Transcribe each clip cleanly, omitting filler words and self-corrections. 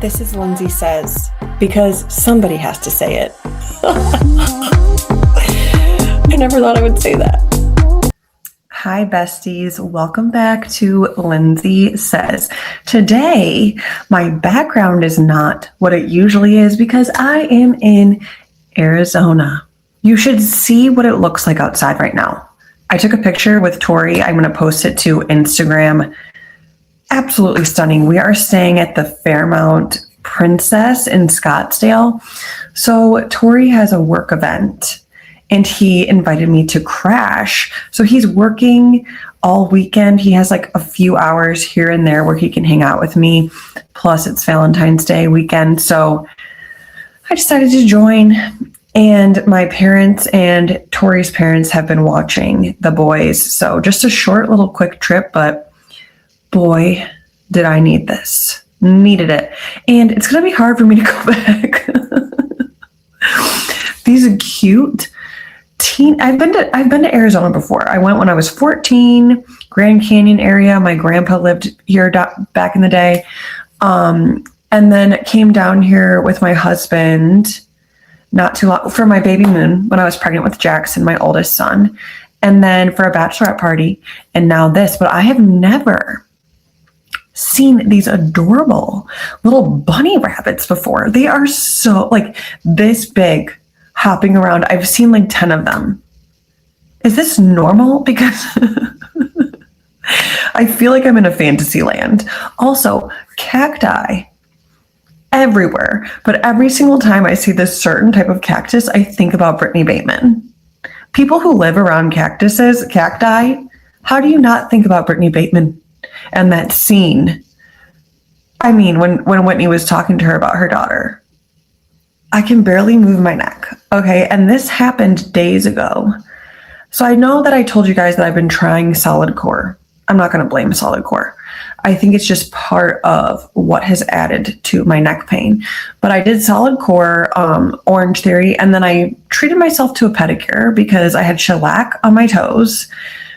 This is Lindsay Says, because somebody has to say it. I never thought I would say that. Hi, besties. Welcome back to Lindsay Says. Today, my background is not what it usually is because I am in Arizona. You should see what it looks like outside right now. I took a picture with Tori. I'm going to post it to Instagram. Absolutely stunning. We are staying at the Fairmount Princess in Scottsdale. So Tori has a work event and he invited me to crash. So he's working all weekend. He has like a few hours here and there where he can hang out with me. Plus it's Valentine's Day weekend. So I decided to join, and my parents and Tori's parents have been watching the boys. So just a short little quick trip, but boy, did I need this. Needed it. And it's going to be hard for me to go back. These are cute I've been to Arizona before. I went when I was 14, Grand Canyon area. My grandpa lived here back in the day. And then came down here with my husband not too long for my baby moon when I was pregnant with Jackson, my oldest son. And then for a bachelorette party. And now this, but I have never seen these adorable little bunny rabbits before. They are so like this big, hopping around. I've seen like 10 of them. Is this normal? Because I feel like I'm in a fantasy land. Also, cacti everywhere. But every single time I see this certain type of cactus, I think about Brittany Bateman. People who live around cacti, how do you not think about Brittany Bateman? And that scene, I mean, when Whitney was talking to her about her daughter, I can barely move my neck. Okay. And this happened days ago. So I know that I told you guys that I've been trying solid core. I'm not going to blame solid core. I think it's just part of what has added to my neck pain. But I did solid core, Orange Theory, and then I treated myself to a pedicure because I had shellac on my toes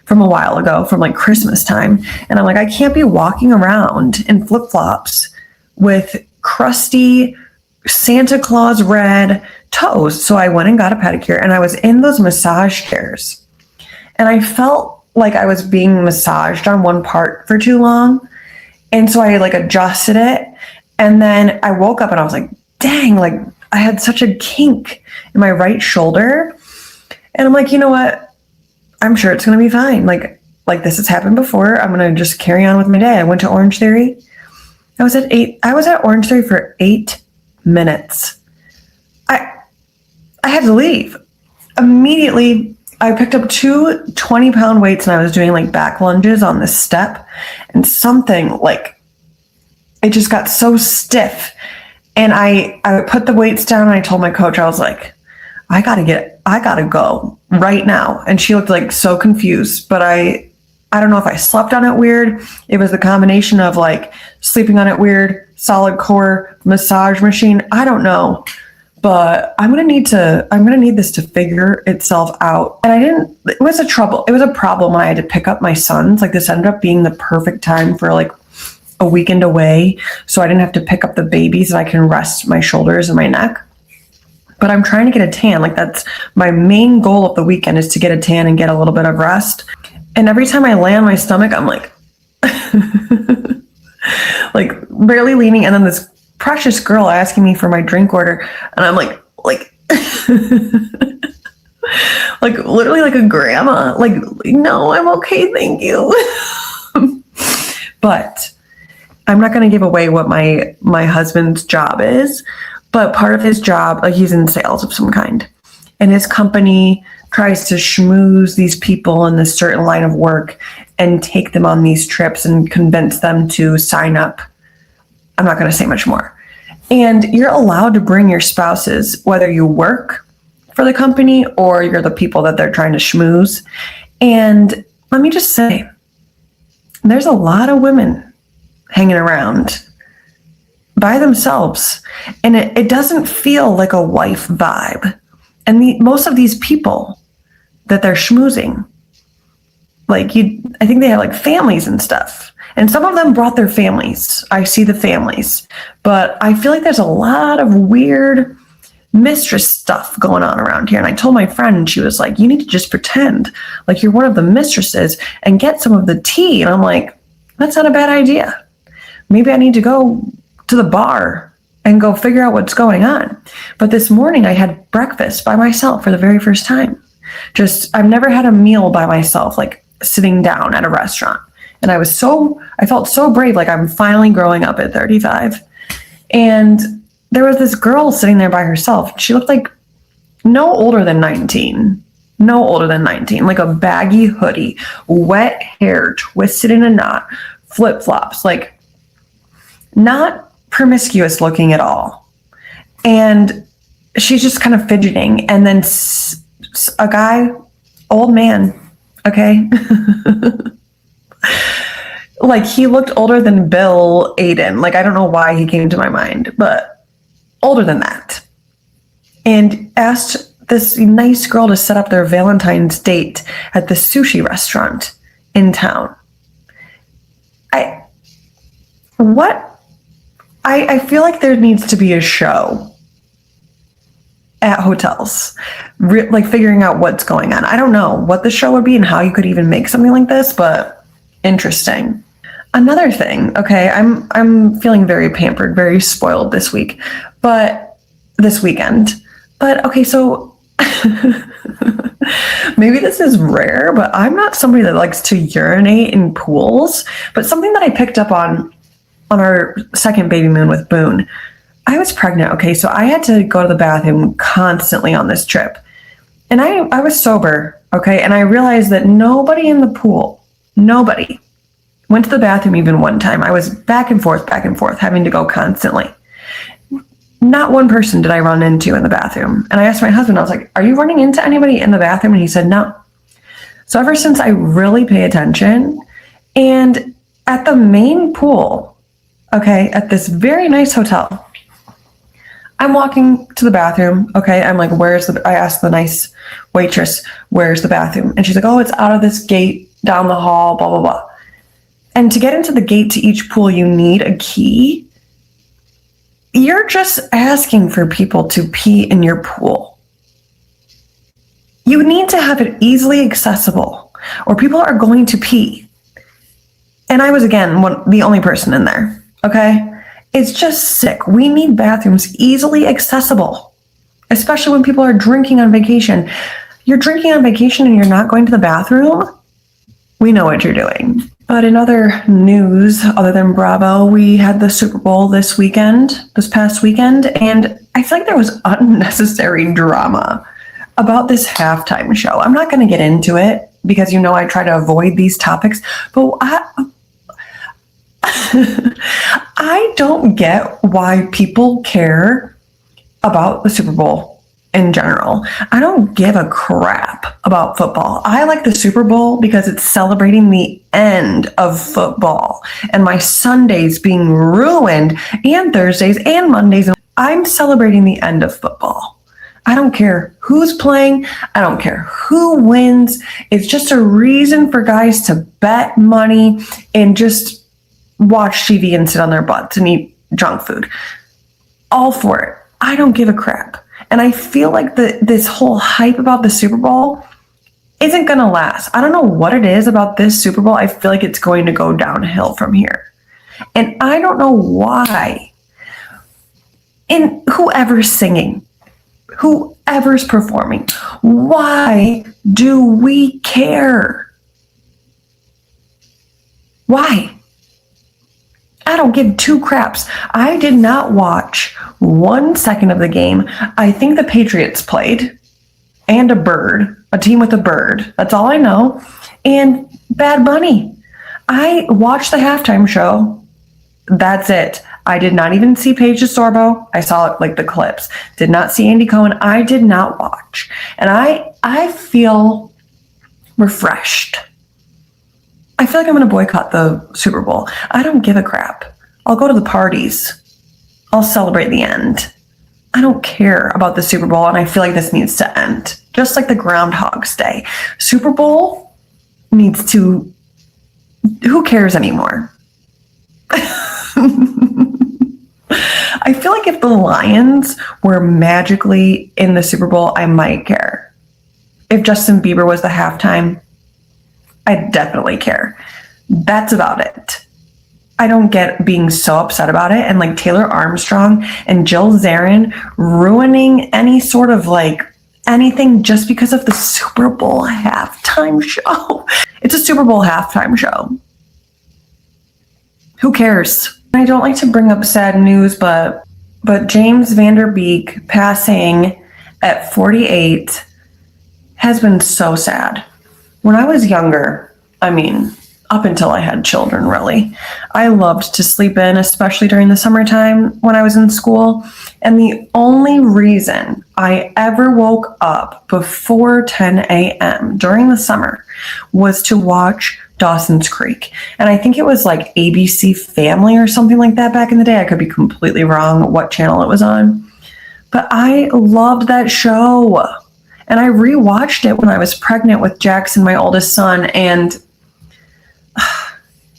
from a while ago, from like Christmas time. And I'm like, I can't be walking around in flip-flops with crusty Santa Claus red toes. So I went and got a pedicure, and I was in those massage chairs. And I felt like I was being massaged on one part for too long. And so I like adjusted it. And then I woke up and I was like, dang, like I had such a kink in my right shoulder. And I'm like, you know what? I'm sure it's going to be fine. Like this has happened before. I'm going to just carry on with my day. I went to Orange Theory. I was at Orange Theory for 8 minutes. I had to leave. Immediately, I picked up 2 20-pound weights and I was doing like back lunges on the step, and something like, it just got so stiff. And I put the weights down and I told my coach, I was like, I gotta go right now. And she looked like so confused, but I don't know if I slept on it weird. It was the combination of like sleeping on it weird, solid core, massage machine. I don't know, but I'm going to need this to figure itself out. And it was a problem when I had to pick up my sons. Like this ended up being the perfect time for like a weekend away. So I didn't have to pick up the babies and I can rest my shoulders and my neck. But I'm trying to get a tan. Like that's my main goal of the weekend, is to get a tan and get a little bit of rest. And every time I lay on my stomach, I'm like, like barely leaning. And then this precious girl asking me for my drink order. And I'm like, like literally like a grandma, like, no, I'm okay. Thank you. But I'm not going to give away what my husband's job is. But part of his job, like he's in sales of some kind, and his company tries to schmooze these people in this certain line of work and take them on these trips and convince them to sign up. I'm not going to say much more. And you're allowed to bring your spouses, whether you work for the company or you're the people that they're trying to schmooze. And let me just say, there's a lot of women hanging around by themselves, and it doesn't feel like a wife vibe. And most of these people that they're schmoozing, like I think they have like families and stuff. And some of them brought their families. I see the families. But I feel like there's a lot of weird mistress stuff going on around here. And I told my friend, and she was like, you need to just pretend like you're one of the mistresses and get some of the tea. And I'm like, that's not a bad idea. Maybe I need to go to the bar and go figure out what's going on. But this morning I had breakfast by myself for the very first time. I've never had a meal by myself, like sitting down at a restaurant. And I felt so brave, like I'm finally growing up at 35. And there was this girl sitting there by herself. She looked like no older than 19, like a baggy hoodie, wet hair, twisted in a knot, flip-flops, like not promiscuous looking at all. And she's just kind of fidgeting. And then a guy, old man, okay? Like he looked older than Bill Aiden. Like I don't know why he came to my mind, but older than that. And asked this nice girl to set up their Valentine's date at the sushi restaurant in town. I feel like there needs to be a show at hotels, like figuring out what's going on. I don't know what the show would be and how you could even make something like this, but interesting. Another thing, okay, I'm feeling very pampered, very spoiled this weekend. But okay, so maybe this is rare, but I'm not somebody that likes to urinate in pools. But something that I picked up on our second baby moon with Boone, I was pregnant, okay, so I had to go to the bathroom constantly on this trip. And I was sober, okay, and I realized that nobody in the pool, nobody went to the bathroom even one time. I was back and forth, having to go constantly. Not one person did I run into in the bathroom. And I asked my husband, I was like, are you running into anybody in the bathroom? And he said, no. So ever since I really pay attention, and at the main pool, okay, at this very nice hotel, I'm walking to the bathroom, okay, I'm like, I asked the nice waitress, where's the bathroom? And she's like, oh, it's out of this gate, down the hall, blah, blah, blah. And to get into the gate to each pool, you need a key. You're just asking for people to pee in your pool. You need to have it easily accessible, or people are going to pee. And I was, again, the only person in there, okay? It's just sick. We need bathrooms easily accessible, especially when people are drinking on vacation. You're drinking on vacation and you're not going to the bathroom? We know what you're doing. But in other news, other than Bravo, we had the Super Bowl this past weekend, and I feel like there was unnecessary drama about this halftime show. I'm not going to get into it because I try to avoid these topics, but I don't get why people care about the Super Bowl in general. I don't give a crap about football. I like the Super Bowl because it's celebrating the end of football and my Sundays being ruined, and Thursdays and Mondays. I'm celebrating the end of football. I don't care who's playing. I don't care who wins. It's just a reason for guys to bet money and just watch TV and sit on their butts and eat junk food. All for it. I don't give a crap. And I feel like this whole hype about the Super Bowl isn't going to last. I don't know what it is about this Super Bowl. I feel like it's going to go downhill from here. And I don't know why. And whoever's singing, whoever's performing, why do we care? Why? I don't give two craps. I did not watch 1 second of the game. I think the Patriots played, and a team with a bird. That's all I know. And Bad Bunny. I watched the halftime show. That's it. I did not even see Paige DeSorbo. I saw like the clips. Did not see Andy Cohen. I did not watch. And I feel refreshed. I feel like I'm going to boycott the Super Bowl. I don't give a crap. I'll go to the parties. I'll celebrate the end. I don't care about the Super Bowl, and I feel like this needs to end. Just like the Groundhog's Day. Super Bowl needs to... Who cares anymore? I feel like if the Lions were magically in the Super Bowl, I might care. If Justin Bieber was the halftime, I'd definitely care. That's about it. I don't get being so upset about it. And like Taylor Armstrong and Jill Zarin ruining any sort of like anything just because of the Super Bowl halftime show. It's a Super Bowl halftime show. Who cares? I don't like to bring up sad news, but James Van Der Beek passing at 48 has been so sad. When I was younger, I mean, up until I had children, really, I loved to sleep in, especially during the summertime when I was in school. And the only reason I ever woke up before 10 a.m. during the summer was to watch Dawson's Creek. And I think it was like ABC Family or something like that back in the day. I could be completely wrong what channel it was on. But I loved that show. And I rewatched it when I was pregnant with Jackson, my oldest son, and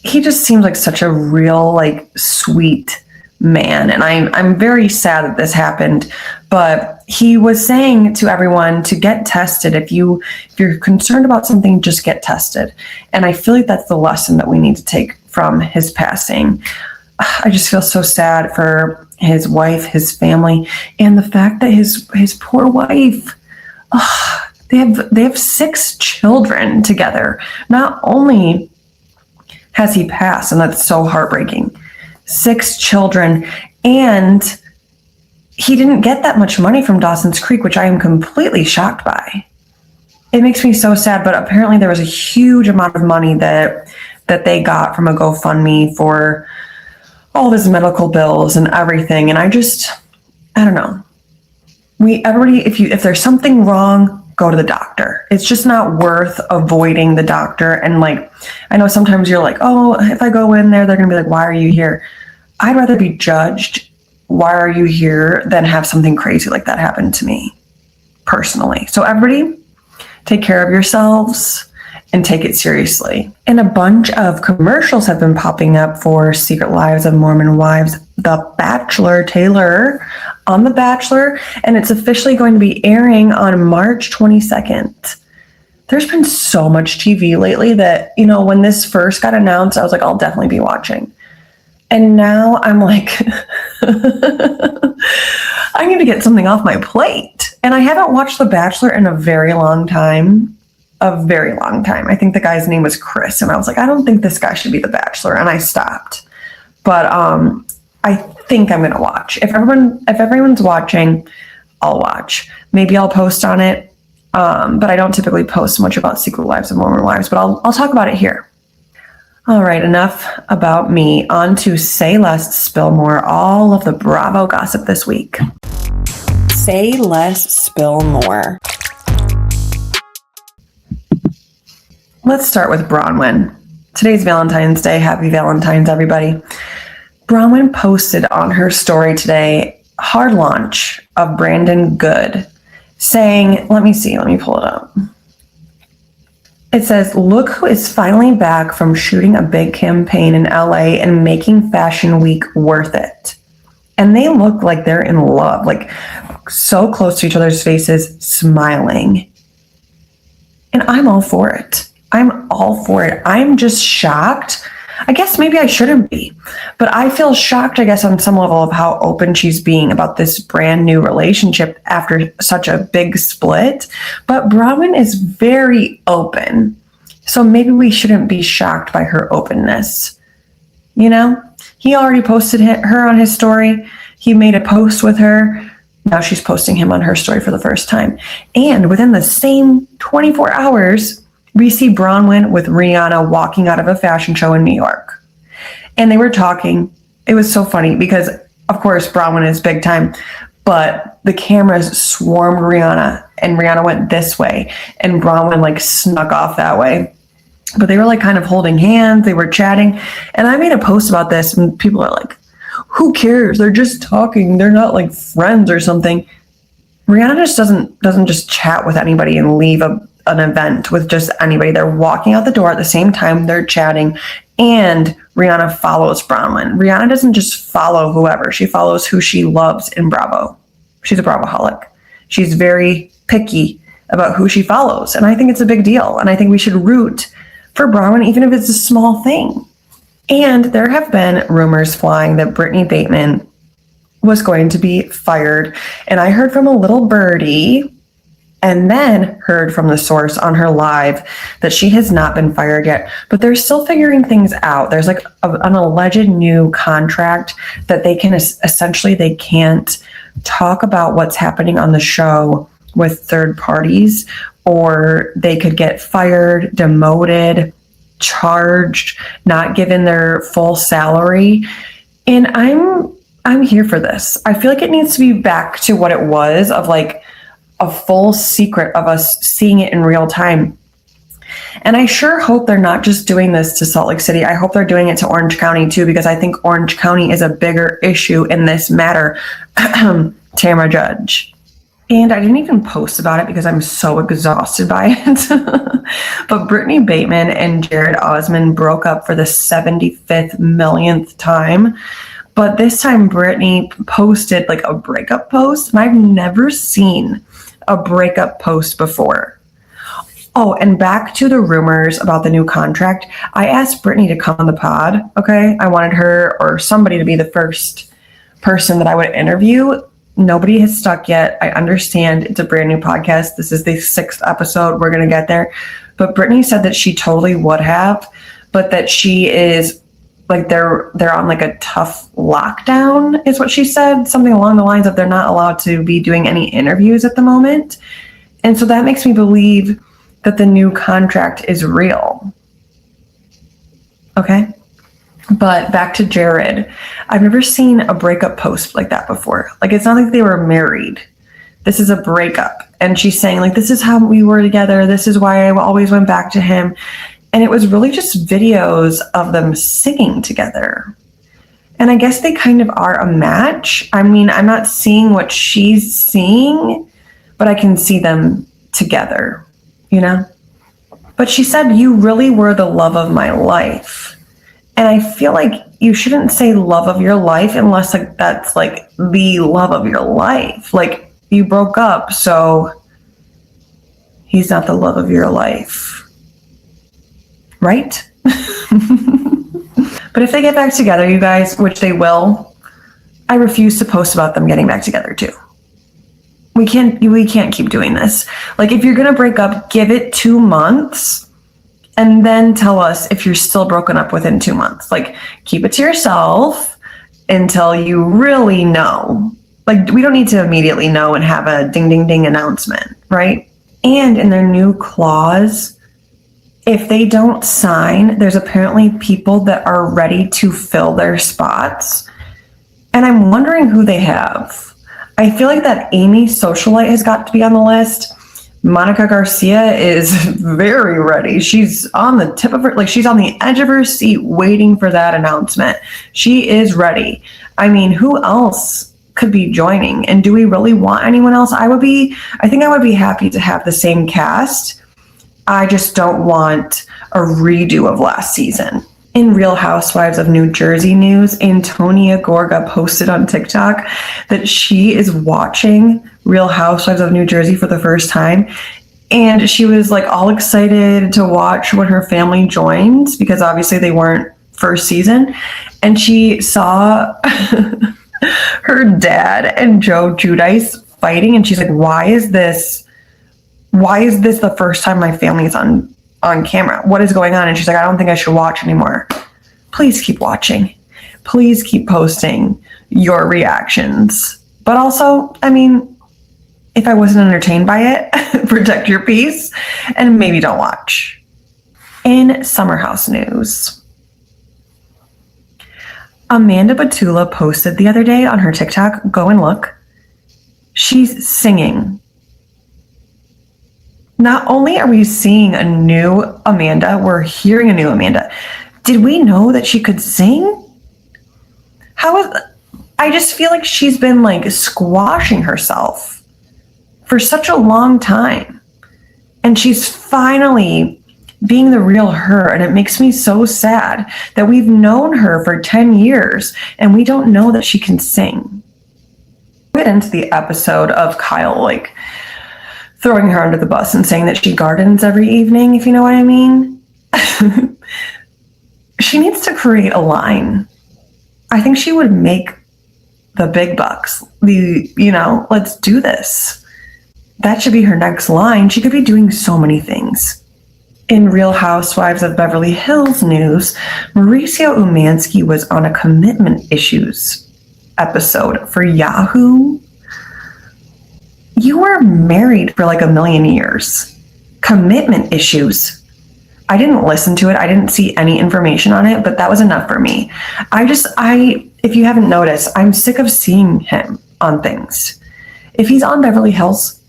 he just seems like such a real, like, sweet man. And I'm very sad that this happened. But he was saying to everyone to get tested. If you're concerned about something, just get tested. And I feel like that's the lesson that we need to take from his passing. I just feel so sad for his wife, his family, and the fact that his poor wife, they have 6 children together. Not only has he passed, and that's so heartbreaking, 6 children, and he didn't get that much money from Dawson's Creek, which I am completely shocked by. It makes me so sad, but apparently there was a huge amount of money that they got from a GoFundMe for all of his medical bills and everything. And I don't know. Everybody, if there's something wrong, go to the doctor. It's just not worth avoiding the doctor. And like, I know sometimes you're like, oh, if I go in there, they're going to be like, why are you here? I'd rather be judged, why are you here, than have something crazy like that happen to me personally. So everybody, take care of yourselves and take it seriously. And a bunch of commercials have been popping up for Secret Lives of Mormon Wives, The Bachelor, Taylor on The Bachelor, and it's officially going to be airing on March 22nd. There's been so much TV lately that, when this first got announced, I was like, I'll definitely be watching. And now I'm like, I need to get something off my plate. And I haven't watched The Bachelor in a very long time. I think the guy's name was Chris. And I was like, I don't think this guy should be The Bachelor. And I stopped. But I think I'm going to watch. If everyone's watching, I'll watch. Maybe I'll post on it. But I don't typically post much about Secret Lives of Mormon Wives. But I'll talk about it here. All right, enough about me. On to Say Less, Spill More, all of the Bravo gossip this week. Say less, spill more. Let's start with Bronwyn. Today's Valentine's Day. Happy Valentine's, everybody. Bronwyn posted on her story today, hard launch of Brandon Good, saying, let me pull it up. It says, look who is finally back from shooting a big campaign in LA and making Fashion Week worth it. And they look like they're in love, like so close to each other's faces, smiling. And I'm all for it. I'm just shocked. I guess maybe I shouldn't be, but I feel shocked, I guess, on some level of how open she's being about this brand new relationship after such a big split. But Bronwyn is very open. So maybe we shouldn't be shocked by her openness. He already posted her on his story. He made a post with her. Now she's posting him on her story for the first time. And within the same 24 hours, we see Bronwyn with Rihanna walking out of a fashion show in New York. And they were talking. It was so funny because, of course, Bronwyn is big time, but the cameras swarmed Rihanna and Rihanna went this way and Bronwyn snuck off that way. But they were kind of holding hands. They were chatting. And I made a post about this and people are like, who cares? They're just talking. They're not friends or something. Rihanna just doesn't just chat with anybody and leave an event with just anybody. They're walking out the door at the same time they're chatting, And Rihanna follows Bronwyn. Rihanna doesn't just follow whoever. She follows who she loves in Bravo. She's a Bravoholic. She's very picky about who she follows. And I think it's a big deal. And I think we should root for Bronwyn, even if it's a small thing. And there have been rumors flying that Brittany Bateman was going to be fired. And I heard from a little birdie and then heard from the source on her live that she has not been fired yet, but they're still figuring things out. There's like an alleged new contract that they can essentially, they can't talk about what's happening on the show with third parties, or they could get fired, demoted, charged, not given their full salary. And I'm here for this. I feel like it needs to be back to what it was, of like a full secret of us seeing it in real time. And I sure hope they're not just doing this to Salt Lake City. I hope they're doing it to Orange County too, because I think Orange County is a bigger issue in this matter. Tamara Judge. And I didn't even post about it because I'm so exhausted by it. But Brittany Bateman and Jared Osman broke up for the 75th millionth time. But this time Brittany posted like a breakup post, and I've never seen a breakup post before. Oh, and back to the rumors about the new contract. I asked Brittany to come on the pod, okay? I wanted her or somebody to be the first person that I would interview. Nobody has stuck yet. I understand it's a brand new podcast. This is the 6th episode. We're going to get there. But Brittany said that she totally would have, but that she is like they're on like a tough lockdown is what she said. Something along the lines of they're not allowed to be doing any interviews at the moment. And so that makes me believe that the new contract is real. Okay. But back to Jared. I've never seen a breakup post like that before. Like, it's not like they were married. This is a breakup. And she's saying like, this is how we were together. This is why I always went back to him. And it was really just videos of them singing together. And I guess they kind of are a match. I mean, I'm not seeing what she's seeing, but I can see them together, you know? But she said, you really were the love of my life. And I feel like you shouldn't say love of your life unless like that's like the love of your life. Like, you broke up, so he's not the love of your life. Right? But if they get back together, you guys, which they will, I refuse to post about them getting back together too. We can't keep doing this. Like, if you're going to break up, give it 2 months and then tell us if you're still broken up within 2 months. Like, keep it to yourself until you really know. Like, we don't need to immediately know and have a ding, ding, ding announcement, right? And in their new clause, if they don't sign, there's apparently people that are ready to fill their spots. And I'm wondering who they have. I feel like that Amy socialite has got to be on the list. Monica Garcia is very ready. She's on the tip of her, like she's on the edge of her seat waiting for that announcement. She is ready. I mean, who else could be joining? And do we really want anyone else? I think I would be happy to have the same cast. I just don't want a redo of last season. In Real Housewives of New Jersey news, Antonia Gorga posted on TikTok that she is watching Real Housewives of New Jersey for the first time. And she was like all excited to watch when her family joins, because obviously they weren't first season. And she saw her dad and Joe Giudice fighting. And she's like, why is this the first time my family is on camera? What is going on? And she's like, I don't think I should watch anymore. Please keep watching. Please keep posting your reactions. But also, I mean, if I wasn't entertained by it, protect your peace and maybe don't watch. In Summer House news, Amanda Batula posted the other day on her TikTok, go and look. She's singing. Not only are we seeing a new Amanda, we're hearing a new Amanda. Did we know that she could sing? I just feel like she's been like squashing herself for such a long time. And she's finally being the real her. And it makes me so sad that we've known her for 10 years and we don't know that she can sing. Get into the episode of Kyle, like, throwing her under the bus and saying that she gardens every evening, if you know what I mean. She needs to create a line. I think she would make the big bucks. Let's do this. That should be her next line. She could be doing so many things. In Real Housewives of Beverly Hills news, Mauricio Umansky was on a commitment issues episode for Yahoo. You were married for like a million years. Commitment issues. I didn't listen to it. I didn't see any information on it, but that was enough for me. If you haven't noticed, I'm sick of seeing him on things. If he's on Beverly Hills,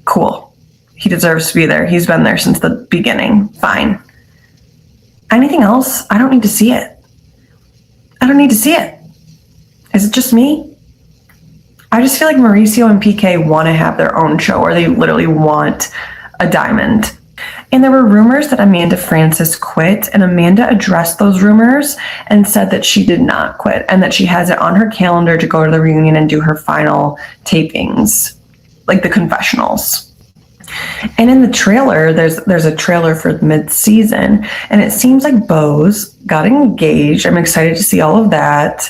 cool. He deserves to be there. He's been there since the beginning. Fine. Anything else? I don't need to see it. I don't need to see it. Is it just me? I just feel like Mauricio and PK want to have their own show, or they literally want a diamond. And there were rumors that Amanda Francis quit, and Amanda addressed those rumors and said that she did not quit and that she has it on her calendar to go to the reunion and do her final tapings, like the confessionals. And in the trailer, there's a trailer for mid-season, and it seems like Bose got engaged. I'm excited to see all of that.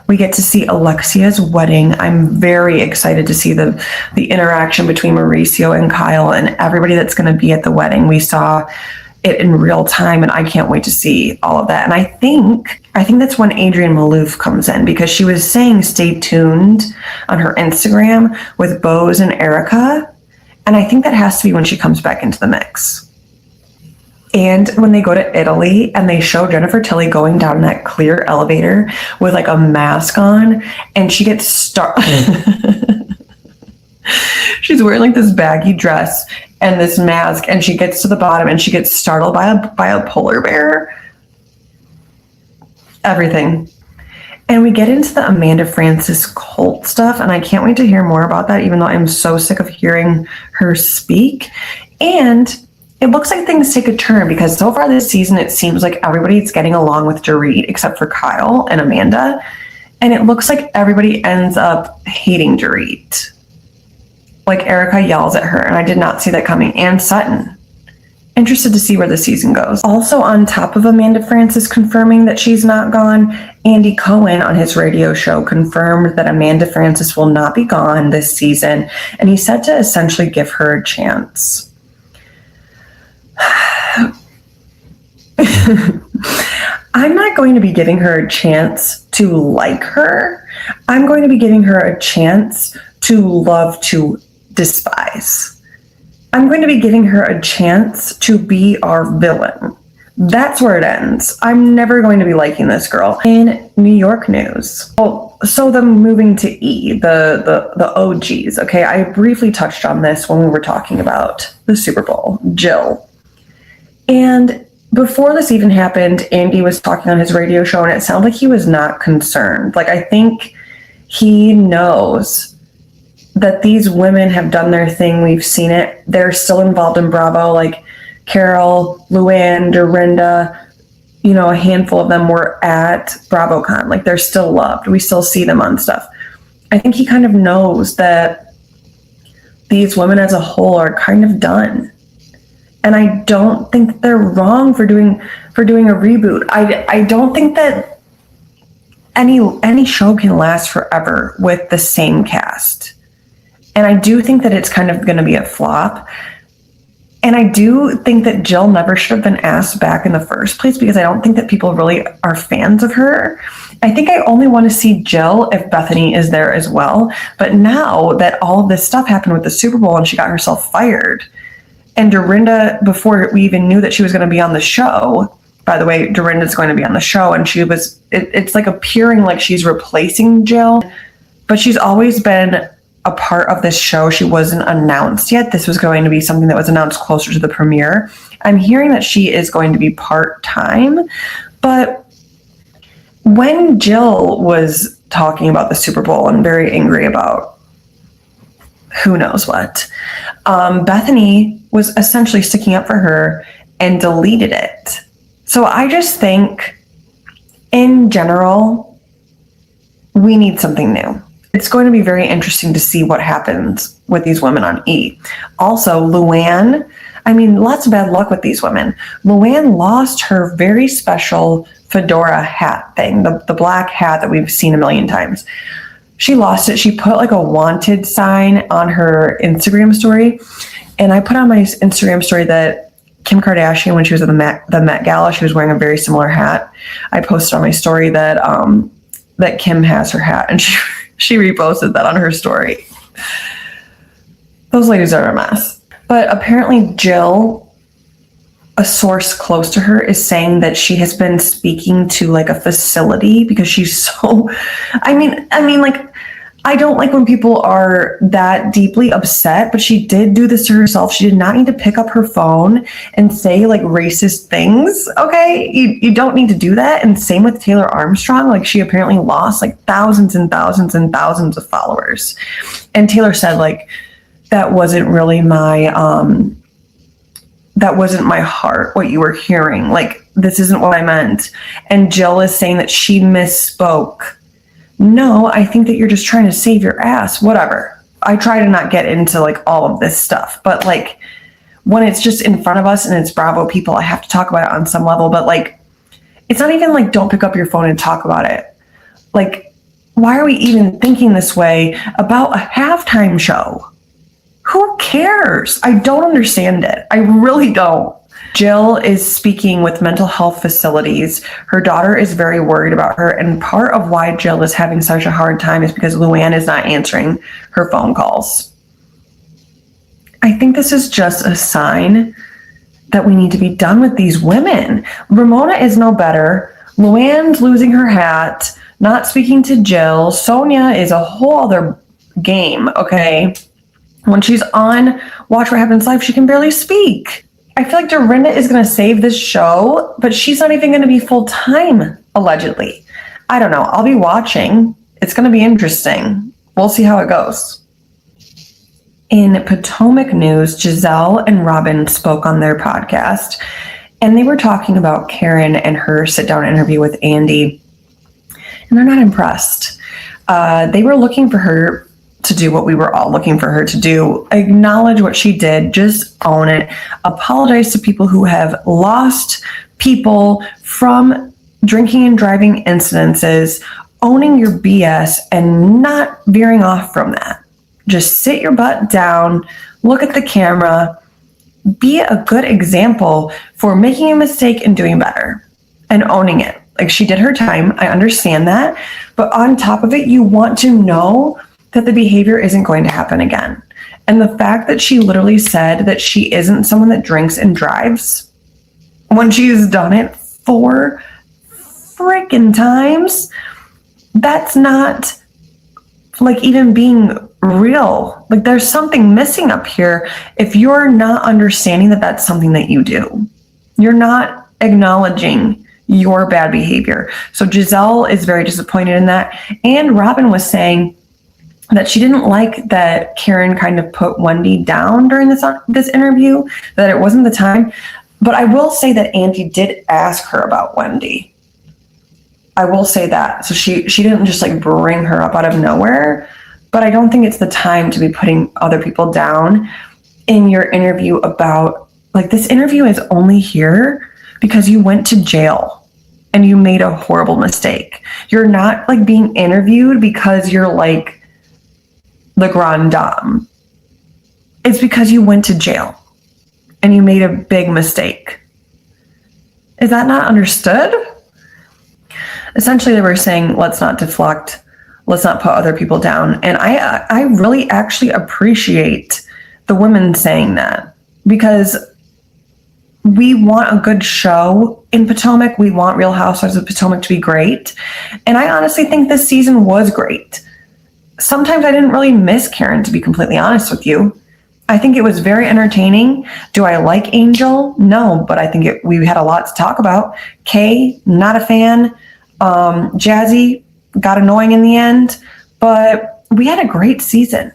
We get to see Alexia's wedding. I'm very excited to see the interaction between Mauricio and Kyle and everybody that's going to be at the wedding. We saw it in real time, and I can't wait to see all of that. And I think that's when Adrienne Maloof comes in, because she was saying stay tuned on her Instagram with Bose and Erica. And I think that has to be when she comes back into the mix. And when they go to Italy and they show Jennifer Tilly going down that clear elevator with like a mask on, and she gets she's wearing like this baggy dress and this mask, and she gets to the bottom and she gets startled by a polar bear. Everything. And we get into the Amanda Francis cult stuff, and I can't wait to hear more about that, even though I'm so sick of hearing her speak. And it looks like things take a turn, because so far this season, it seems like everybody's getting along with Dorit except for Kyle and Amanda. And it looks like everybody ends up hating Dorit. Like Erica yells at her, and I did not see that coming. And Sutton. Interested to see where the season goes. Also, on top of Amanda Francis confirming that she's not gone, Andy Cohen on his radio show confirmed that Amanda Francis will not be gone this season, and he said to essentially give her a chance. I'm not going to be giving her a chance to like her. I'm going to be giving her a chance to love to despise. I'm going to be giving her a chance to be our villain. That's where it ends. I'm never going to be liking this girl. In New York news, so them moving to E, the OGs, okay? I briefly touched on this when we were talking about the Super Bowl, Jill. And before this even happened, Andy was talking on his radio show, and it sounded like he was not concerned. Like, I think he knows that these women have done their thing. We've seen it. They're still involved in Bravo, like Carol, Luann, Dorinda, a handful of them were at BravoCon. Like, they're still loved. We still see them on stuff. I think he kind of knows that these women as a whole are kind of done. And I don't think they're wrong for doing a reboot. I don't think that any show can last forever with the same cast. And I do think that it's kind of going to be a flop. And I do think that Jill never should have been asked back in the first place, because I don't think that people really are fans of her. I think I only want to see Jill if Bethany is there as well. But now that all of this stuff happened with the Super Bowl and she got herself fired, and Dorinda, before we even knew that she was going to be on the show, by the way, Dorinda's going to be on the show, and it's like appearing like she's replacing Jill, but she's always been a part of this show. She wasn't announced yet. This was going to be something that was announced closer to the premiere. I'm hearing that she is going to be part-time, but when Jill was talking about the Super Bowl and very angry about who knows what, Bethany was essentially sticking up for her and deleted it. So I just think, in general, we need something new. It's going to be very interesting to see what happens with these women on E. Also, Luann, lots of bad luck with these women. Luann lost her very special fedora hat thing, the black hat that we've seen a million times. She lost it. She put like a wanted sign on her Instagram story. And I put on my Instagram story that Kim Kardashian, when she was at the Met Gala, she was wearing a very similar hat. I posted on my story that that Kim has her hat, and she reposted that on her story. Those ladies are a mess. But apparently Jill, a source close to her, is saying that she has been speaking to like a facility because she's so, I don't like when people are that deeply upset, but she did do this to herself. She did not need to pick up her phone and say like racist things. Okay, you don't need to do that. And same with Taylor Armstrong. Like, she apparently lost like thousands and thousands and thousands of followers. And Taylor said like, that wasn't really my heart, what you were hearing. Like, this isn't what I meant. And Jill is saying that she misspoke. No, I think that you're just trying to save your ass. Whatever. I try to not get into like all of this stuff, but like when it's just in front of us and it's Bravo people, I have to talk about it on some level. But like, it's not even like don't pick up your phone and talk about it. Like, why are we even thinking this way about a halftime show? Who cares? I don't understand it. I really don't. Jill is speaking with mental health facilities. Her daughter is very worried about her, and part of why Jill is having such a hard time is because Luann is not answering her phone calls. I think this is just a sign that we need to be done with these women. Ramona is no better. Luann's losing her hat, not speaking to Jill. Sonia is a whole other game, okay? When she's on Watch What Happens Live, she can barely speak. I feel like Dorinda is going to save this show, but she's not even going to be full-time, allegedly. I don't know. I'll be watching. It's going to be interesting. We'll see how it goes. In Potomac news, Giselle and Robin spoke on their podcast, and they were talking about Karen and her sit-down interview with Andy, and they're not impressed. They were looking for her to do what we were all looking for her to do. Acknowledge what she did. Just own it. Apologize to people who have lost people from drinking and driving incidences. Owning your BS and not veering off from that. Just sit your butt down, look at the camera, be a good example for making a mistake and doing better and owning it. Like, she did her time. I understand that. But on top of it, you want to know that the behavior isn't going to happen again. And the fact that she literally said that she isn't someone that drinks and drives when she's done it 4 freaking times, that's not like even being real. Like, there's something missing up here if you're not understanding that that's something that you do. You're not acknowledging your bad behavior. So Giselle is very disappointed in that. And Robin was saying that she didn't like that Karen kind of put Wendy down during this interview, that it wasn't the time. But I will say that Andy did ask her about Wendy. I will say that. So she didn't just like bring her up out of nowhere, but I don't think it's the time to be putting other people down in your interview about, like, this interview is only here because you went to jail and you made a horrible mistake. You're not like being interviewed because you're like the Grand Dame. It's because you went to jail and you made a big mistake. Is that not understood? Essentially, they were saying, let's not deflect, let's not put other people down. And I really actually appreciate the women saying that, because we want a good show in Potomac. We want Real Housewives of Potomac to be great. And I honestly think this season was great. Sometimes I didn't really miss Karen, to be completely honest with you. I think it was very entertaining. Do I like Angel? No, but I think we had a lot to talk about. Kay, not a fan. Jazzy got annoying in the end, but we had a great season.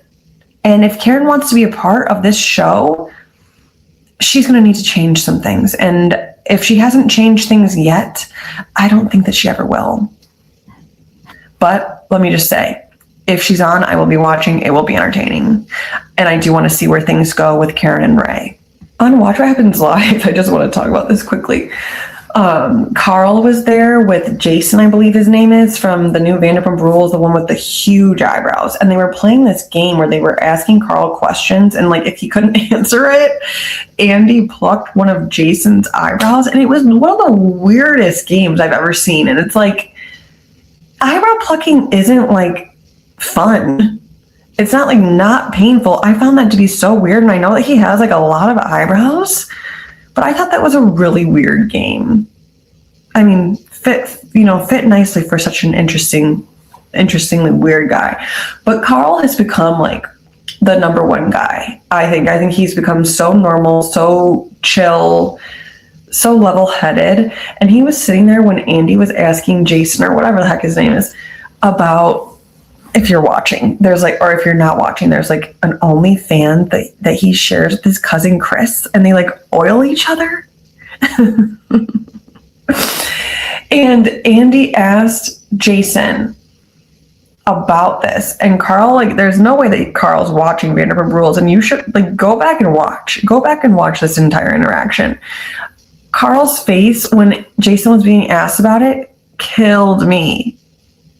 And if Karen wants to be a part of this show, she's going to need to change some things. And if she hasn't changed things yet, I don't think that she ever will. But let me just say, if she's on, I will be watching. It will be entertaining. And I do want to see where things go with Karen and Ray. On Watch What Happens Live, I just want to talk about this quickly. Carl was there with Jason, I believe his name is, from the new Vanderpump Rules, the one with the huge eyebrows. And they were playing this game where they were asking Carl questions, and like if he couldn't answer it, Andy plucked one of Jason's eyebrows, and it was one of the weirdest games I've ever seen. And it's like, eyebrow plucking isn't like fun. It's not like not painful. I found that to be so weird, and I know that he has like a lot of eyebrows, but I thought that was a really weird game. I mean, fit nicely for such an interestingly weird guy. But Carl has become like the number one guy. I think he's become so normal, so chill, so level-headed. And he was sitting there when Andy was asking Jason, or whatever the heck his name is, about if you're watching, there's like, or if you're not watching, there's like an OnlyFans that he shares with his cousin Chris, and they like oil each other. And Andy asked Jason about this, and Carl, like, there's no way that Carl's watching Vanderpump Rules, and you should like go back and watch this entire interaction. Carl's face when Jason was being asked about it killed me.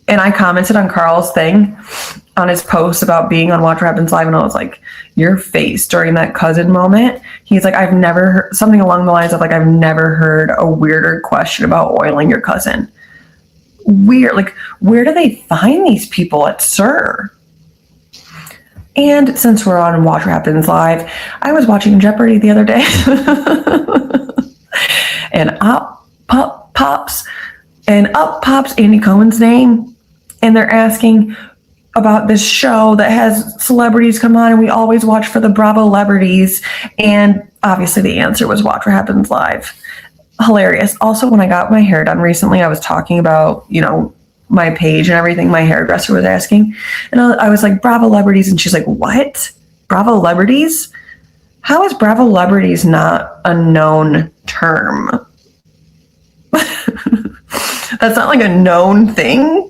And I commented on Carl's thing, on his post about being on Watch What Happens Live, and I was like, your face during that cousin moment. He's like, I've never heard something along the lines of like, I've never heard a weirder question about oiling your cousin. Weird. Like, where do they find these people at SUR? And since we're on Watch What Happens Live, I was watching Jeopardy the other day. And up pops Andy Cohen's name. And they're asking about this show that has celebrities come on, and we always watch for the Bravoholic. And obviously the answer was Watch What Happens Live. Hilarious. Also, when I got my hair done recently, I was talking about, my page and everything my hairdresser was asking. And I was like, Bravoholic. And she's like, what? Bravoholic? How is Bravoholic not a known term? That's not like a known thing.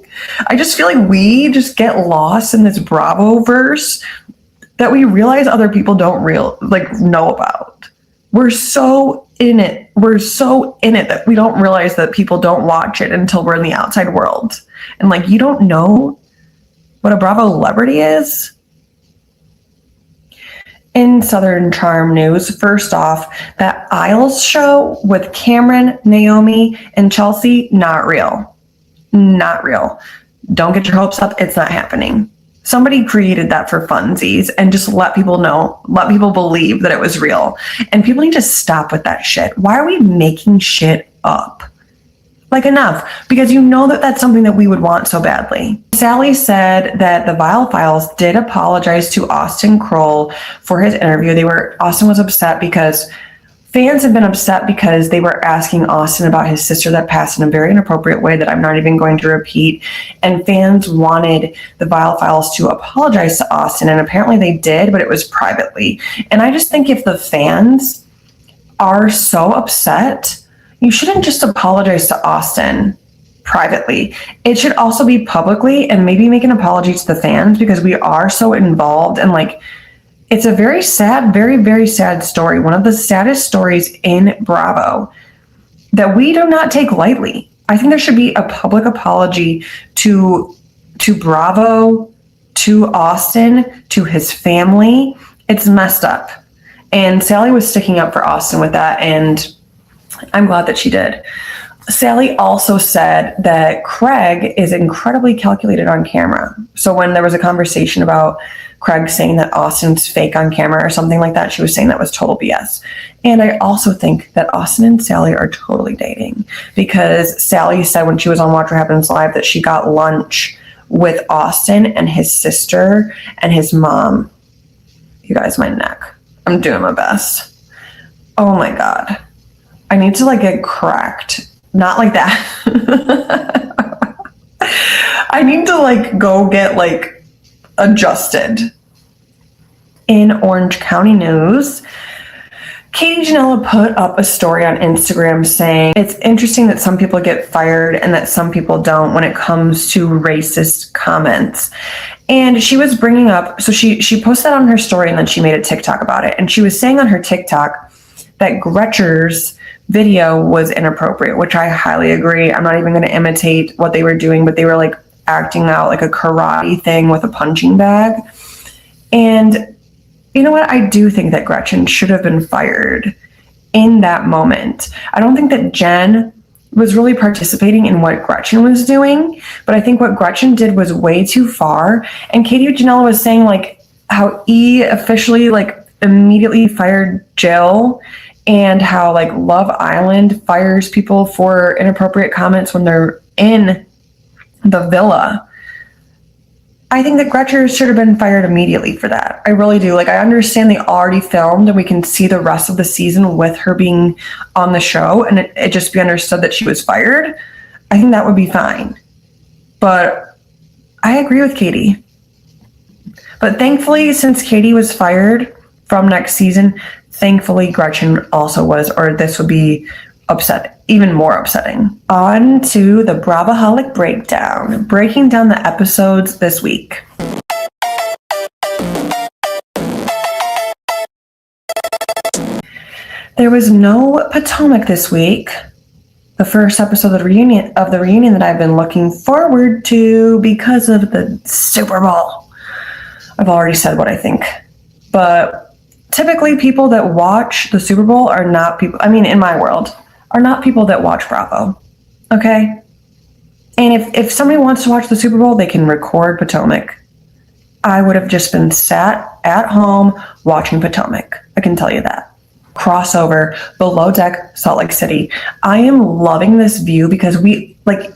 I just feel like we just get lost in this Bravo verse that we realize other people don't know about. We're so in it. We're so in it that we don't realize that people don't watch it until we're in the outside world. And like, you don't know what a Bravo celebrity is? In Southern Charm news, first off, that Isles show with Cameron, Naomi, and Chelsea, not real. Not real. Don't get your hopes up. It's not happening. Somebody created that for funsies and just let people believe that it was real. And people need to stop with that shit. Why are we making shit up? Like, enough, because you know that that's something that we would want so badly. Sally said that the Viall Files did apologize to Austin Kroll for his interview. Austin was upset because fans have been upset because they were asking Austin about his sister that passed in a very inappropriate way that I'm not even going to repeat. And fans wanted the Viall Files to apologize to Austin, and apparently they did, but it was privately. And I just think if the fans are so upset, you shouldn't just apologize to Austin privately. It should also be publicly, and maybe make an apology to the fans, because we are so involved. And like, it's a very sad, very, very sad story. One of the saddest stories in Bravo that we do not take lightly. I think there should be a public apology to Bravo, to Austin, to his family. It's messed up. And Sally was sticking up for Austin with that, and I'm glad that she did. Sally also said that Craig is incredibly calculated on camera. So when there was a conversation about Craig saying that Austin's fake on camera or something like that, she was saying that was total BS. And I also think that Austin and Sally are totally dating, because Sally said when she was on Watch What Happens Live that she got lunch with Austin and his sister and his mom. You guys, my neck. I'm doing my best. Oh my God. I need to get cracked. Not like that. I need to go get adjusted. In Orange County news, Katie Janela put up a story on Instagram saying it's interesting that some people get fired and that some people don't when it comes to racist comments. And she was bringing up, so she posted that on her story and then she made a TikTok about it. And she was saying on her TikTok that Gretcher's video was inappropriate, which I highly agree. I'm not even going to imitate what they were doing, but they were like acting out like a karate thing with a punching bag. And you know what? I do think that Gretchen should have been fired in that moment. I don't think that Jen was really participating in what Gretchen was doing, but I think what Gretchen did was way too far. And Katie Janela was saying like how E officially like immediately fired Jill, and how like Love Island fires people for inappropriate comments when they're in the villa. I think that Gretchen should have been fired immediately for that. I really do. Like, I understand they already filmed and we can see the rest of the season with her being on the show and it just be understood that she was fired. I think that would be fine. But I agree with Katie. But thankfully, since Katie was fired from next season, thankfully Gretchen also was, or this would be even more upsetting. On to the Bravoholic Breakdown, breaking down the episodes this week. There was no Potomac this week. The first episode of the reunion that I've been looking forward to because of the Super Bowl. I've already said what I think, but typically people that watch the Super Bowl are not people, I mean, in my world, are not people that watch Bravo, okay? And if somebody wants to watch the Super Bowl, they can record Potomac. I would have just been sat at home watching Potomac. I can tell you that. Crossover, below deck, Salt Lake City. I am loving this view because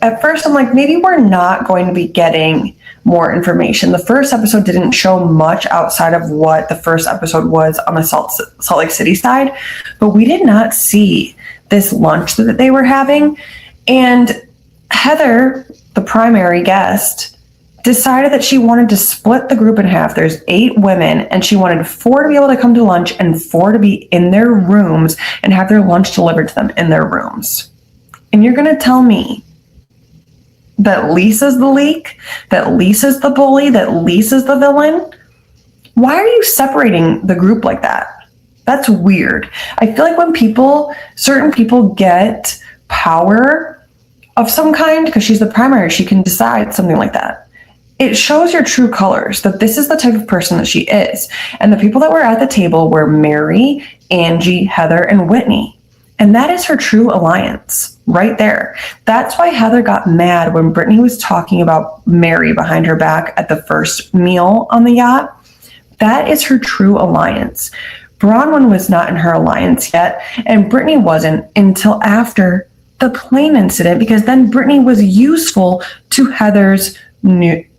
at first I'm like, maybe we're not going to be getting more information. The first episode didn't show much outside of what the first episode was on the Salt Lake City side, but we did not see this lunch that they were having. And Heather, the primary guest, decided that she wanted to split the group in half. There's 8 women and she wanted 4 to be able to come to lunch and 4 to be in their rooms and have their lunch delivered to them in their rooms. And you're going to tell me that Lisa's the leak, that Lisa's the bully, that Lisa's the villain? Why are you separating the group like that? That's weird. I feel like when certain people get power of some kind, because she's the primary, she can decide something like that. It shows your true colors, that this is the type of person that she is. And the people that were at the table were Mary, Angie, Heather, and Whitney. And that is her true alliance right there. That's why Heather got mad when Brittany was talking about Mary behind her back at the first meal on the yacht. That is her true alliance. Bronwyn was not in her alliance yet, and Brittany wasn't until after the plane incident, because then Brittany was useful to Heather's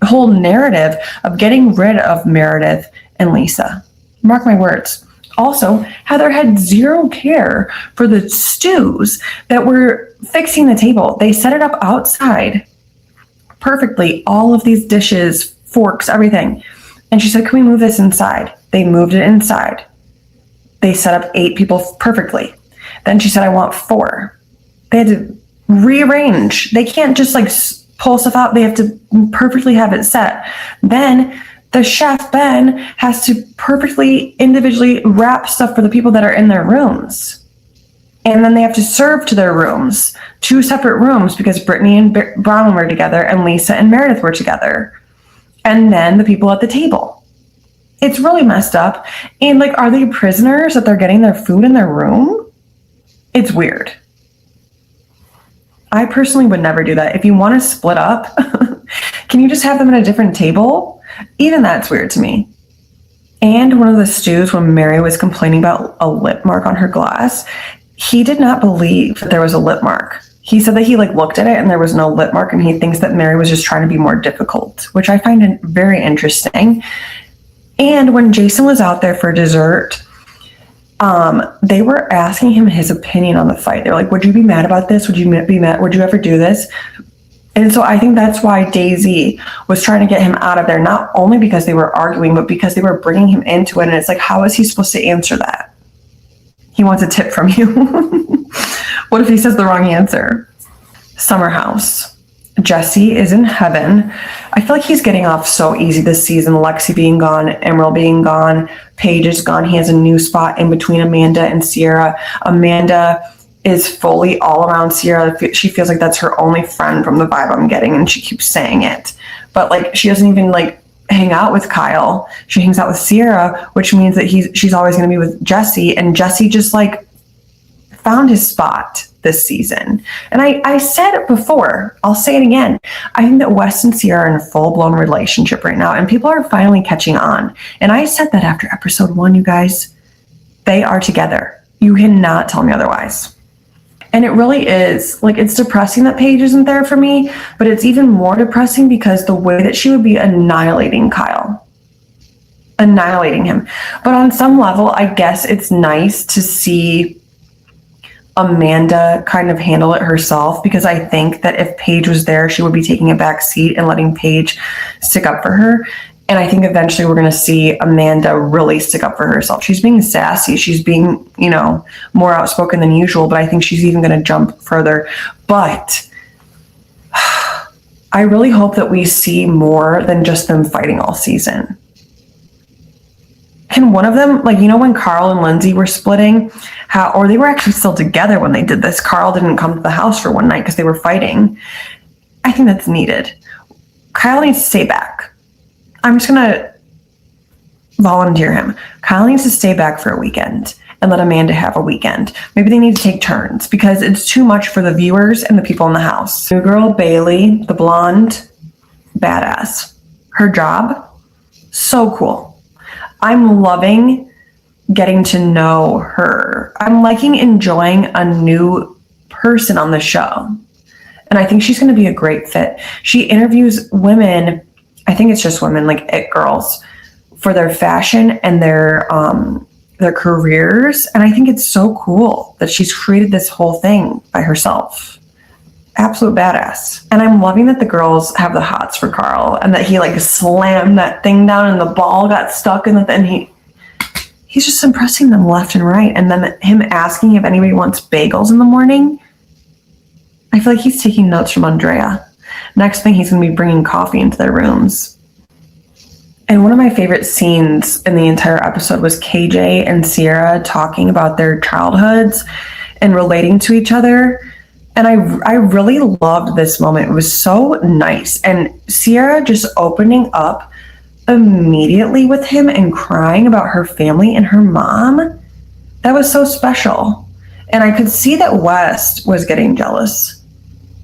whole narrative of getting rid of Meredith and Lisa. Mark my words. Also, Heather had zero care for the stews that were fixing the table. They set it up outside perfectly, all of these dishes, forks, everything. And she said, can we move this inside? They moved it inside. They set up 8 people perfectly. Then she said, I want 4. They had to rearrange. They can't just like pull stuff out. They have to perfectly have it set. Then the chef, Ben, has to perfectly individually wrap stuff for the people that are in their rooms. And then they have to serve to their rooms, 2 separate rooms, because Brittany and Brown were together and Lisa and Meredith were together. And then the people at the table. It's really messed up. And like, are they prisoners that they're getting their food in their room? It's weird. I personally would never do that. If you want to split up, can you just have them at a different table? Even that's weird to me. And one of the stews, when Mary was complaining about a lip mark on her glass, he did not believe that there was a lip mark. He said that he looked at it and there was no lip mark, and he thinks that Mary was just trying to be more difficult, which I find very interesting. And when Jason was out there for dessert, they were asking him his opinion on the fight. They were like, would you be mad about this? Would you be mad? Would you ever do this? And so I think that's why Daisy was trying to get him out of there, not only because they were arguing, but because they were bringing him into it. And it's like, how is he supposed to answer that? He wants a tip from you. What if he says the wrong answer? Summer house. Jesse is in heaven. I feel like he's getting off so easy this season. Lexi being gone, Emerald being gone, Paige is gone. He has a new spot in between Amanda and Sierra. Amanda is fully all around Sierra. She feels like that's her only friend from the vibe I'm getting, and she keeps saying it. But like, she doesn't even like hang out with Kyle. She hangs out with Sierra, which means that she's always going to be with Jesse, and Jesse just like found his spot this season. And I said it before, I'll say it again. I think that Wes and Sierra are in a full-blown relationship right now, and people are finally catching on. And I said that after episode 1, you guys. They are together. You cannot tell me otherwise. And it really is, like, it's depressing that Paige isn't there for me, but it's even more depressing because the way that she would be annihilating Kyle. Annihilating him. But on some level, I guess it's nice to see Amanda kind of handle it herself, because I think that if Paige was there, she would be taking a back seat and letting Paige stick up for her. And I think eventually we're going to see Amanda really stick up for herself. She's being sassy. She's being, more outspoken than usual, but I think she's even going to jump further. But I really hope that we see more than just them fighting all season. Can one of them, when Carl and Lindsay were splitting, or they were actually still together when they did this. Carl didn't come to the house for one night because they were fighting. I think that's needed. Kyle needs to stay back. I'm just going to volunteer him. Kyle needs to stay back for a weekend and let Amanda have a weekend. Maybe they need to take turns because it's too much for the viewers and the people in the house. New girl, Bailey, the blonde, badass. Her job, so cool. I'm loving getting to know her. I'm enjoying a new person on the show. And I think she's going to be a great fit. She interviews women, I think it's just women, like it girls, for their fashion and their careers. And I think it's so cool that she's created this whole thing by herself. Absolute badass. And I'm loving that the girls have the hots for Carl, and that he slammed that thing down and the ball got stuck in it, and he's just impressing them left and right. And then him asking if anybody wants bagels in the morning. I feel like he's taking notes from Andrea. Next thing, he's going to be bringing coffee into their rooms. And one of my favorite scenes in the entire episode was KJ and Sierra talking about their childhoods and relating to each other. And I really loved this moment. It was so nice. And Sierra just opening up immediately with him and crying about her family and her mom. That was so special. And I could see that West was getting jealous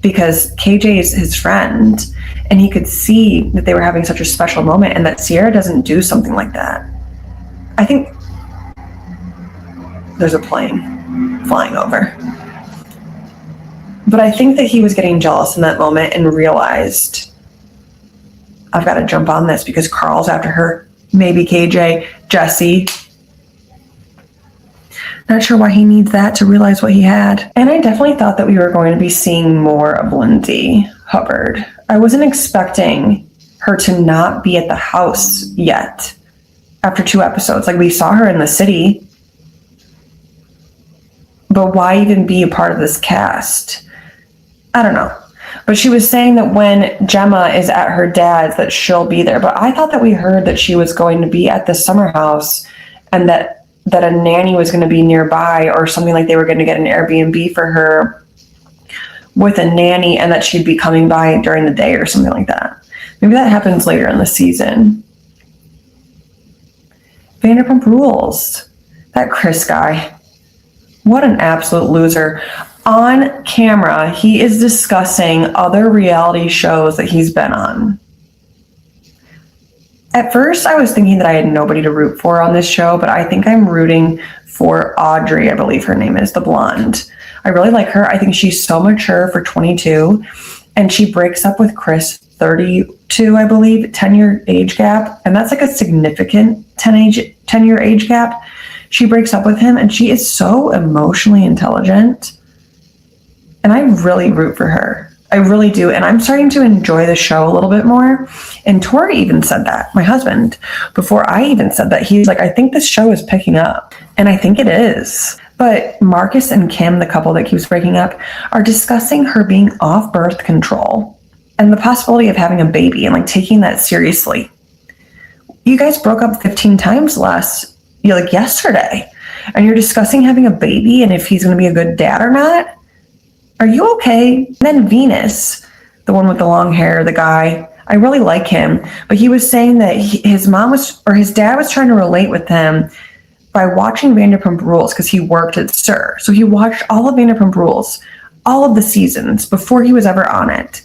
because KJ is his friend, and he could see that they were having such a special moment and that Sierra doesn't do something like that. I think there's a plane flying over. But I think that he was getting jealous in that moment and realized, I've got to jump on this because Carl's after her. Maybe KJ, Jesse. Not sure why he needs that to realize what he had. And I definitely thought that we were going to be seeing more of Lindsay Hubbard. I wasn't expecting her to not be at the house yet after 2 episodes. We saw her in the city. But why even be a part of this cast? I don't know. But she was saying that when Gemma is at her dad's that she'll be there. But I thought that we heard that she was going to be at the summer house and that a nanny was going to be nearby, or something, like they were going to get an Airbnb for her with a nanny and that she'd be coming by during the day or something like that. Maybe that happens later in the season. Vanderpump Rules. That Chris guy. What an absolute loser. On camera, he is discussing other reality shows that he's been on. At first, I was thinking that I had nobody to root for on this show, but I think I'm rooting for Audrey, I believe her name is, the blonde. I really like her. I think she's so mature for 22, and she breaks up with Chris, 32, I believe, 10-year age gap, and that's a significant 10-year age gap. She breaks up with him, and she is so emotionally intelligent, and I really root for her. I really do. And I'm starting to enjoy the show a little bit more. And Tori even said that, my husband, before I even said that. He's like, I think this show is picking up. And I think it is. But Marcus and Kim, the couple that keeps breaking up, are discussing her being off birth control and the possibility of having a baby and like taking that seriously. You guys broke up 15 times yesterday, and you're discussing having a baby and if he's going to be a good dad or not. Are you okay? And then Venus, the one with the long hair, the guy, I really like him, but he was saying that his dad was trying to relate with him by watching Vanderpump Rules because he worked at SUR. So he watched all of Vanderpump Rules, all of the seasons before he was ever on it.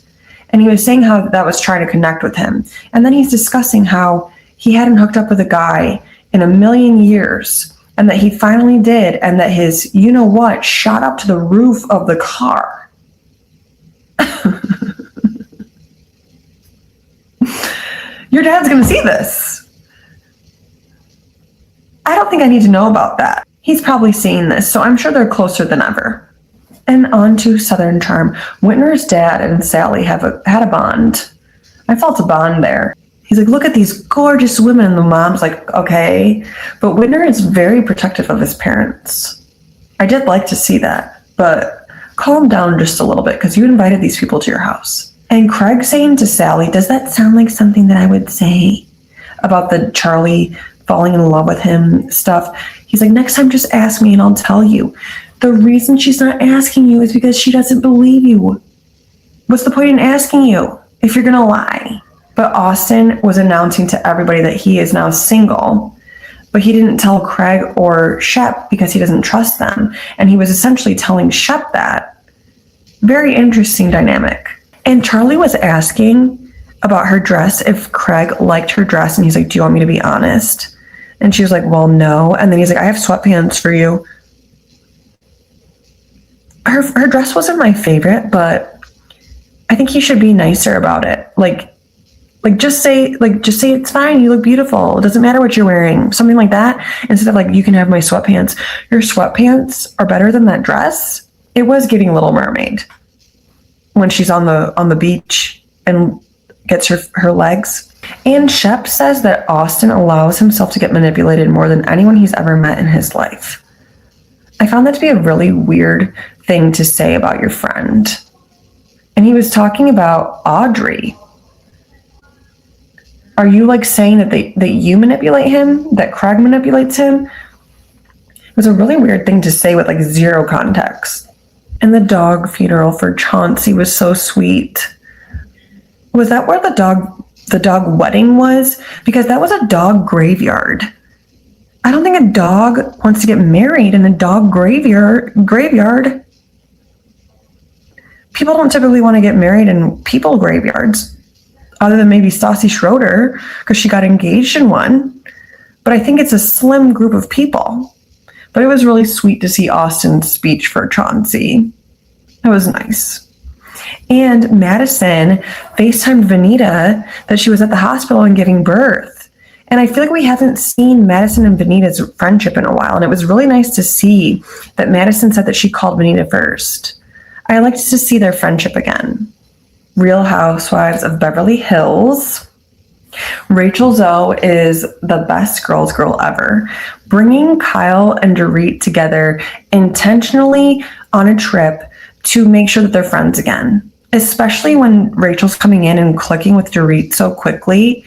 And he was saying how that was trying to connect with him. And then he's discussing how he hadn't hooked up with a guy in a million years and that he finally did, and that his you-know-what shot up to the roof of the car. Your dad's going to see this. I don't think I need to know about that. He's probably seeing this, so I'm sure they're closer than ever. And on to Southern Charm. Whitner's dad and Sally had a bond. I felt a bond there. He's like, look at these gorgeous women, and the mom's like, okay. But Whitner is very protective of his parents. I did like to see that, but calm down just a little bit because you invited these people to your house. And Craig saying to Sally, does that sound like something that I would say about the Charlie falling in love with him stuff? He's like, next time just ask me and I'll tell you. The reason she's not asking you is because she doesn't believe you. What's the point in asking you if you're gonna lie? But Austin was announcing to everybody that he is now single, but he didn't tell Craig or Shep because he doesn't trust them. And he was essentially telling Shep that. Very interesting dynamic. And Charlie was asking about her dress, if Craig liked her dress, and he's like, do you want me to be honest? And she was like, well, no. And then he's like, I have sweatpants for you. Her dress wasn't my favorite, but I think he should be nicer about it. Like just say it's fine, you look beautiful, it doesn't matter what you're wearing, something like that, instead of like, you can have my sweatpants. Your sweatpants are better than that dress. It was giving Little Mermaid when she's on the beach and gets her legs. And Shep says that Austin allows himself to get manipulated more than anyone he's ever met in his life. I found that to be a really weird thing to say about your friend. And he was talking about Audrey. Are you like saying that you manipulate him, that Craig manipulates him? It was a really weird thing to say with like zero context. And the dog funeral for Chauncey was so sweet. Was that where the dog wedding was? Because that was a dog graveyard. I don't think a dog wants to get married in a dog graveyard. People don't typically want to get married in people graveyards, other than maybe Stassi Schroeder, because she got engaged in one. But I think it's a slim group of people. But it was really sweet to see Austin's speech for Chauncey. It was nice. And Madison FaceTimed Vanita that she was at the hospital and giving birth. And I feel like we haven't seen Madison and Vanita's friendship in a while. And it was really nice to see that Madison said that she called Vanita first. I liked to see their friendship again. Real Housewives of Beverly Hills. Rachel Zoe is the best girls girl ever. Bringing Kyle and Dorit together intentionally on a trip to make sure that they're friends again. Especially when Rachel's coming in and clicking with Dorit so quickly.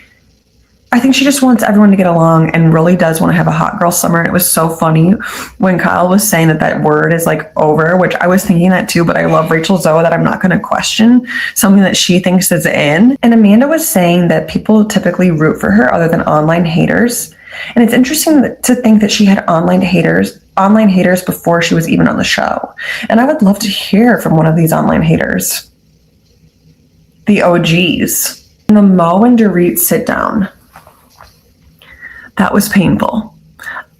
I think she just wants everyone to get along and really does want to have a hot girl summer. And it was so funny when Kyle was saying that word is like over, which I was thinking that too, but I love Rachel Zoe that I'm not going to question something that she thinks is in. And Amanda was saying that people typically root for her other than online haters. And it's interesting to think that she had online haters before she was even on the show. And I would love to hear from one of these online haters. The OGs. And the Mo and Dorit sit down. That was painful.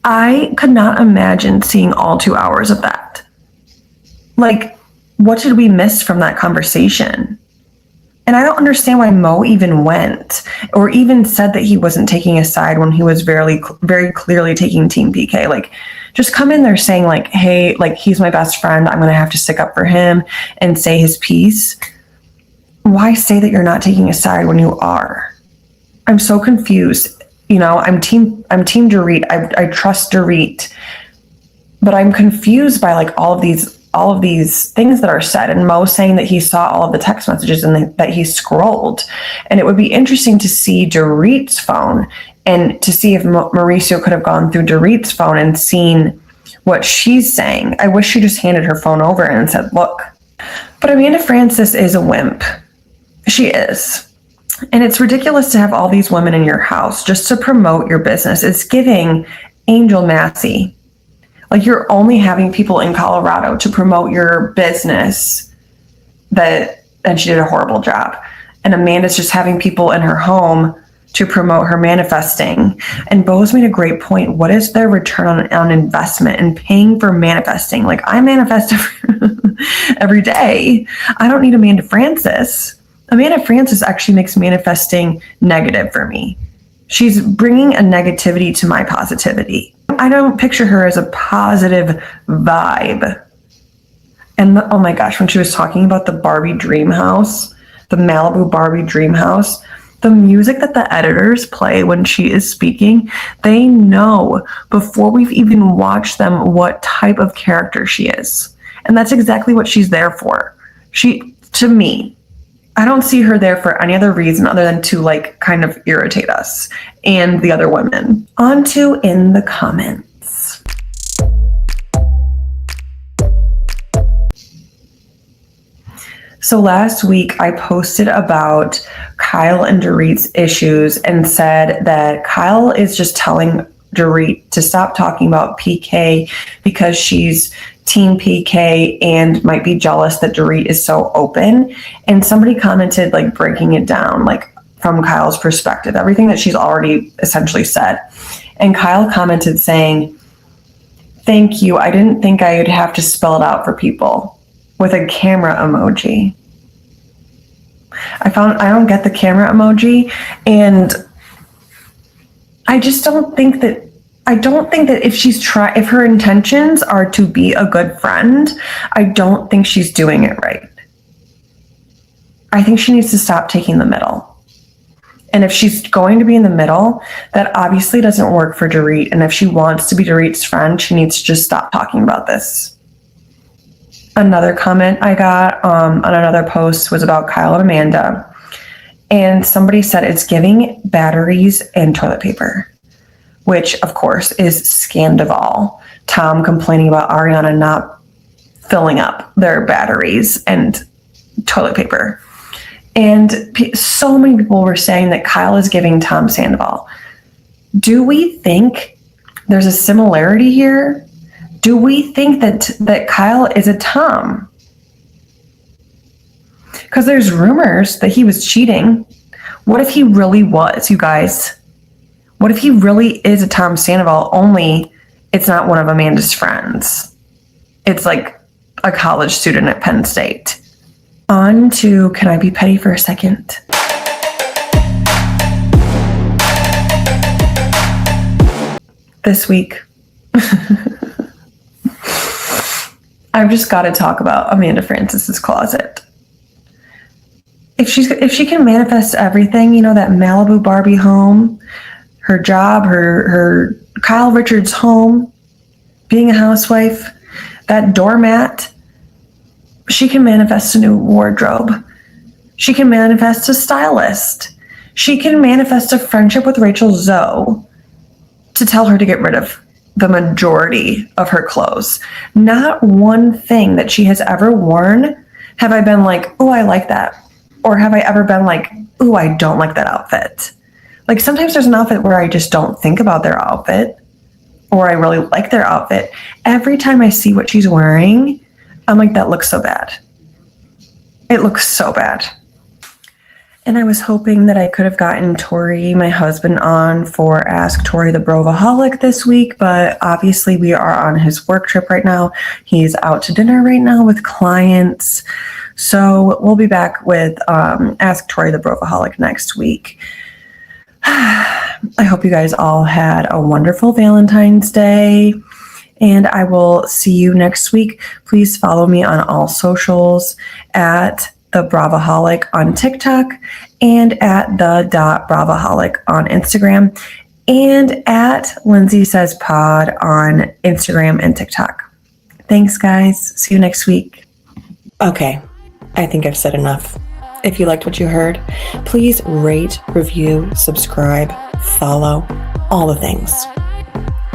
I could not imagine seeing all 2 hours of that. Like, what did we miss from that conversation? And I don't understand why Mo even went or even said that he wasn't taking a side when he was very, very clearly taking Team PK. Like, just come in there saying like, hey, like, he's my best friend. I'm going to have to stick up for him and say his piece. Why say that you're not taking a side when you are? I'm so confused. You know, I'm team Dorit. I trust Dorit. But I'm confused by like all of these things that are said, and Mo saying that he saw all of the text messages and that he scrolled. And it would be interesting to see Dorit's phone and to see if Mauricio could have gone through Dorit's phone and seen what she's saying. I wish she just handed her phone over and said, look. But Amanda Frances is a wimp. She is. And it's ridiculous to have all these women in your house just to promote your business. It's giving Angel Massey. Like, you're only having people in Colorado to promote your business and she did a horrible job. And Amanda's just having people in her home to promote her manifesting. And Bo's made a great point. What is their return on investment in paying for manifesting? Like, I manifest every day. I don't need Amanda Frances. Amanda Frances actually makes manifesting negative for me. She's bringing a negativity to my positivity. I don't picture her as a positive vibe. And oh my gosh, when she was talking about the Barbie dream house, the Malibu Barbie dream house, the music that the editors play when she is speaking, they know before we've even watched them what type of character she is. And that's exactly what she's there for. To me, I don't see her there for any other reason other than to like kind of irritate us and the other women. On to in the comments. So last week I posted about Kyle and Dorit's issues and said that Kyle is just telling Dorit to stop talking about PK because she's Team PK and might be jealous that Dorit is so open. And somebody commented like breaking it down, like from Kyle's perspective, everything that she's already essentially said. And Kyle commented saying, "Thank you. I didn't think I would have to spell it out for people," with a camera emoji. I don't get the camera emoji, and I just don't think that if her intentions are to be a good friend, I don't think she's doing it right. I think she needs to stop taking the middle. And if she's going to be in the middle, that obviously doesn't work for Dorit. And if she wants to be Dorit's friend, she needs to just stop talking about this. Another comment I got on another post was about Kyle and Amanda. And somebody said it's giving batteries and toilet paper, which of course is Scandival. Tom complaining about Ariana not filling up their batteries and toilet paper. And so many people were saying that Kyle is giving Tom Sandoval. Do we think there's a similarity here? Do we think that Kyle is a Tom? Because there's rumors that he was cheating. What if he really was, you guys? What if he really is a Tom Sandoval, only it's not one of Amanda's friends? It's like a college student at Penn State. On to, can I be petty for a second? This week, I've just got to talk about Amanda Frances's closet. If she can manifest everything, you know, that Malibu Barbie home, her job, her Kyle Richards home, being a housewife, that doormat, she can manifest a new wardrobe. She can manifest a stylist. She can manifest a friendship with Rachel Zoe to tell her to get rid of the majority of her clothes. Not one thing that she has ever worn have I been like, oh, I like that. Or have I ever been like, oh, I don't like that outfit. Like sometimes there's an outfit where I just don't think about their outfit or I really like their outfit. Every time I see what she's wearing, I'm like, that looks so bad. It looks so bad. And I was hoping that I could have gotten Tori, my husband, on for Ask Tori the Bravoholic this week, but obviously we are on his work trip right now. He's out to dinner right now with clients. So we'll be back with Ask Tori the Bravoholic next week. I hope you guys all had a wonderful Valentine's Day, and I will see you next week. Please follow me on all socials at the Bravoholic on TikTok and at the .bravoholic on Instagram. and at Lindsay Says Pod on Instagram and TikTok. Thanks, guys. See you next week. Okay, I think I've said enough. If you liked what you heard, please rate, review, subscribe, follow, all the things.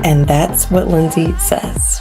And that's what Lindsay says.